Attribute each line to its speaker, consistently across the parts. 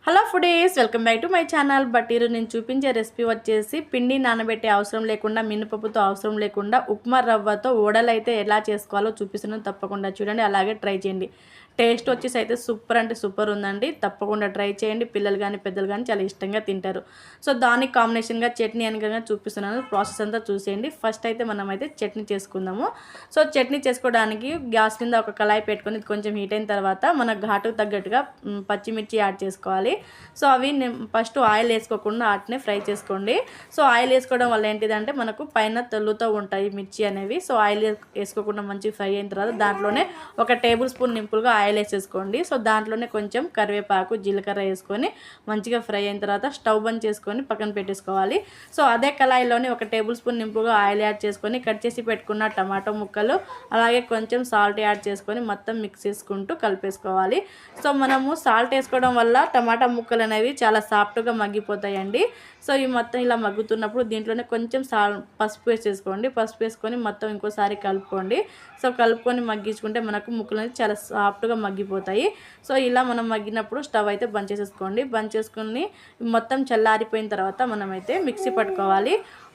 Speaker 1: Hello foodies, welcome back to my channel. But ఈరోజు నేను చూపించే రెసిపీ వచ్చేసి పిండి నానబెట్టే అవసరం లేకుండా, మినపప్పుతో అవసరం లేకుండా ఉప్మా రవ్వతో వడలు అయితే ఎలా చేసుకోవాలో చూపిస్తున్నాను. తప్పకుండా చూడండి, అలాగే ట్రై చేయండి. టేస్ట్ వచ్చేసి అయితే సూపర్ అంటే సూపర్ ఉందండి. తప్పకుండా ట్రై చేయండి. పిల్లలు కానీ పెద్దలు కానీ చాలా ఇష్టంగా తింటారు. సో దానికి కాంబినేషన్గా చట్నీ అనగా చూపిస్తున్నాను. ప్రాసెస్ అంతా చూసేయండి. ఫస్ట్ అయితే మనం అయితే చట్నీ చేసుకుందాము. సో చట్నీ చేసుకోవడానికి గ్యాస్ మీద ఒక కళాయి పెట్టుకొని కొంచెం హీట్ అయిన తర్వాత మన ఘాటుకు తగ్గట్టుగా పచ్చిమిర్చి యాడ్ చేసుకోవాలి. సో అవి ఫస్ట్ ఆయిల్ వేసుకోకుండా వాటినే ఫ్రై చేసుకోండి. సో ఆయిల్ వేసుకోవడం వల్ల ఏంటిదంటే మనకు పైన తెల్లుతూ ఉంటాయి మిర్చి అనేవి. సో ఆయిల్ వేసుకోకుండా మంచిగా ఫ్రై అయిన తర్వాత దాంట్లోనే ఒక టేబుల్ స్పూన్ నింపులుగా ఆయిల్ వేసేసుకోండి. సో దాంట్లోనే కొంచెం కరివేపాకు, జీలకర్ర వేసుకొని మంచిగా ఫ్రై అయిన తర్వాత స్టవ్ బంద్ చేసుకొని పక్కన పెట్టేసుకోవాలి. సో అదే కళాయిలోని ఒక టేబుల్ స్పూన్ నింపుగా ఆయిల్ యాడ్ చేసుకొని కట్ చేసి పెట్టుకున్న టమాటో ముక్కలు, అలాగే కొంచెం సాల్ట్ యాడ్ చేసుకొని మొత్తం మిక్స్ చేసుకుంటూ కలిపేసుకోవాలి. సో మనము సాల్ట్ వేసుకోవడం వల్ల టమాటా ముక్కలు అనేవి చాలా సాఫ్ట్గా మగ్గిపోతాయండి. సో ఈ మొత్తం ఇలా మగ్గుతున్నప్పుడు దీంట్లోనే కొంచెం పసుపు వేసేసుకోండి. పసుపు వేసుకొని మొత్తం ఇంకోసారి కలుపుకోండి. సో కలుపుకొని మగ్గించుకుంటే మనకు ముక్కలు అనేది చాలా సాఫ్ట్గా మగ్గిపోతాయి. సో ఇలా మనం మగ్గినప్పుడు స్టవ్ అయితే బంద్ చేసేసుకోండి. బంద్ చేసుకుని మొత్తం చల్లారిపోయిన తర్వాత మనమైతే మిక్సీ పట్టుకోవాలి.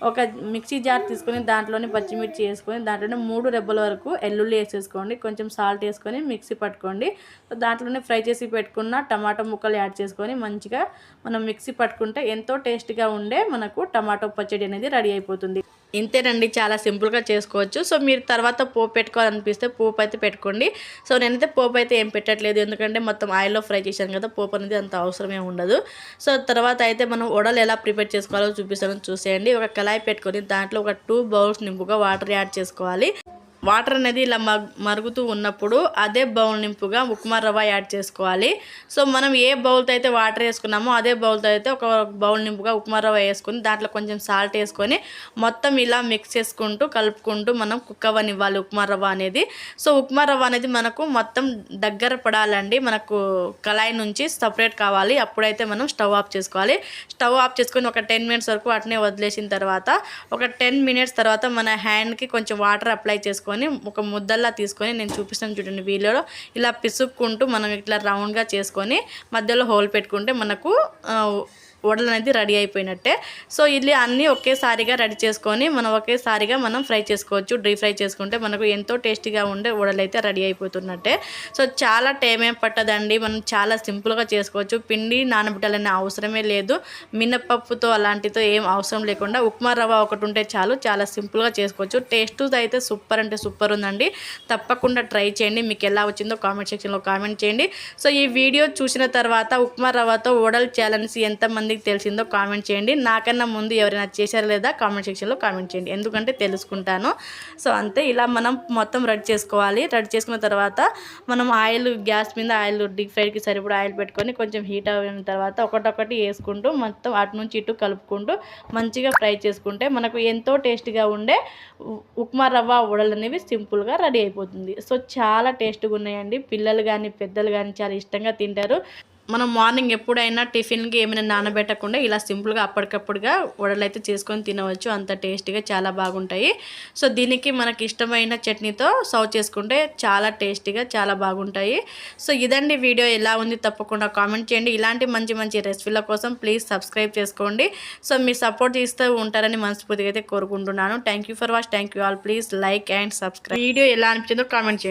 Speaker 1: ఒక మిక్సీ జార్ తీసుకొని దాంట్లోని పచ్చిమిర్చి వేసుకొని దాంట్లోనే 3 రెబ్బల వరకు ఎల్లుల్లి వేసేసుకోండి. కొంచెం సాల్ట్ వేసుకొని మిక్సీ పట్టుకోండి. సో దాంట్లోనే ఫ్రై చేసి పెట్టుకున్న టమాటో ముక్కలు యాడ్ చేసుకొని మంచిగా మనం మిక్సీ పట్టుకుంటే ఎంతో టేస్ట్గా ఉండే మనకు టమాటో పచ్చడి అనేది రెడీ అయిపోతుంది. ఇంతేనండి, చాలా సింపుల్గా చేసుకోవచ్చు. సో మీరు తర్వాత పోపు పెట్టుకోవాలనిపిస్తే పోపు అయితే పెట్టుకోండి. సో నేనైతే పోపు అయితే ఏం పెట్టట్లేదు, ఎందుకంటే మొత్తం ఆయిల్లో ఫ్రై చేశాను కదా, పోపు అనేది అంత అవసరమే ఉండదు. సో తర్వాత అయితే మనం వడలు ఎలా ప్రిపేర్ చేసుకోవాలో చూపిస్తాను, చూసేయండి. ఒక కళాయి పెట్టుకొని దాంట్లో ఒక 2 బౌల్స్ నింపుగా వాటర్ యాడ్ చేసుకోవాలి. వాటర్ అనేది ఇలా మరుగుతూ ఉన్నప్పుడు అదే బౌల్ నింపుగా ఉప్మా రవ్వ యాడ్ చేసుకోవాలి. సో మనం ఏ బౌల్తో అయితే వాటర్ వేసుకున్నామో అదే బౌల్తో అయితే ఒక బౌల్ నింపుగా ఉప్మా రవ్వ వేసుకొని దాంట్లో కొంచెం సాల్ట్ వేసుకొని మొత్తం ఇలా మిక్స్ చేసుకుంటూ కలుపుకుంటూ మనం కుక్ అవ్వనివ్వాలి ఉప్మా రవ్వ అనేది. సో ఉప్మా రవ్వ అనేది మనకు మొత్తం దగ్గర పడాలండి, మనకు కళాయి నుంచి సపరేట్ కావాలి. అప్పుడైతే మనం స్టవ్ ఆఫ్ చేసుకోవాలి. స్టవ్ ఆఫ్ చేసుకొని ఒక 10 మినిట్స్ వరకు వాటిని వదిలేసిన తర్వాత ఒక 10 మినిట్స్ తర్వాత మన హ్యాండ్కి కొంచెం వాటర్ అప్లై చేసుకొని ఒక ముద్దల్లా తీసుకొని నేను చూపిస్తాను చూడండి వీడియోలో, ఇలా పిసుక్కుంటూ మనం ఇట్లా రౌండ్గా చేసుకొని మధ్యలో హోల్ పెట్టుకుంటే మనకు వడలు అనేది రెడీ అయిపోయినట్టే. సో ఇది అన్నీ ఒకేసారిగా రెడీ చేసుకొని ఒకేసారిగా మనం ఫ్రై చేసుకోవచ్చు. డ్రీ ఫ్రై చేసుకుంటే మనకు ఎంతో టేస్టీగా ఉండే వడలు అయితే రెడీ అయిపోతున్నట్టే. సో చాలా టైం ఏం పట్టదండి, మనం చాలా సింపుల్గా చేసుకోవచ్చు. పిండి నానబెట్టాలనే అవసరమే లేదు, మినపప్పుతో అలాంటితో ఏం అవసరం లేకుండా ఉప్మా రవ్వ ఒకటి ఉంటే చాలు, చాలా సింపుల్గా చేసుకోవచ్చు. టేస్ట్ అయితే సూపర్ అంటే సూపర్ ఉందండి. తప్పకుండా ట్రై చేయండి. మీకు ఎలా వచ్చిందో కామెంట్ సెక్షన్లో కామెంట్ చేయండి. సో ఈ వీడియో చూసిన తర్వాత ఉప్మా రవ్వతో వడలు చేయాలనేసి ఎంతమంది తెలిసిందో కామెంట్ చేయండి. నాకన్నా ముందు ఎవరైనా చేశారా లేదా కామెంట్ సెక్షన్లో కామెంట్ చేయండి, ఎందుకంటే తెలుసుకుంటాను. సో అంతే, ఇలా మనం మొత్తం రెడీ చేసుకోవాలి. రెడీ చేసుకున్న తర్వాత మనం ఆయిల్ గ్యాస్ మీద డీప్ ఫ్రైకి సరిపడా ఆయిల్ పెట్టుకొని కొంచెం హీట్ అయిన తర్వాత ఒకటొకటి వేసుకుంటూ మొత్తం అటు నుంచి ఇటు కలుపుకుంటూ మంచిగా ఫ్రై చేసుకుంటే మనకు ఎంతో టేస్టీగా ఉండే ఉప్మా రవ్వ వడలు అనేవి సింపుల్గా రెడీ అయిపోతుంది. సో చాలా టేస్ట్గా ఉన్నాయండి. పిల్లలు కానీ పెద్దలు కానీ చాలా ఇష్టంగా తింటారు. మనం మార్నింగ్ ఎప్పుడైనా టిఫిన్కి ఏమైనా నానబెట్టకుండా ఇలా సింపుల్గా అప్పటికప్పుడుగా వడలు అయితే చేసుకొని తినవచ్చు. అంత టేస్టీగా చాలా బాగుంటాయి. సో దీనికి మనకి ఇష్టమైన చట్నీతో సర్వ్ చేసుకుంటే చాలా టేస్టీగా చాలా బాగుంటాయి. సో ఇదండి వీడియో, ఎలా ఉంది తప్పకుండా కామెంట్ చేయండి. ఇలాంటి మంచి మంచి రెసిపీల కోసం ప్లీజ్ సబ్స్క్రైబ్ చేసుకోండి. సో మీరు సపోర్ట్ చేస్తూ ఉంటారని మనస్ఫూర్తిగా అయితే కోరుకుంటున్నాను. Thank you for watch. Thank you all. Please like and subscribe. Video ఎలా అనిపించిందో కామెంట్ చేయండి.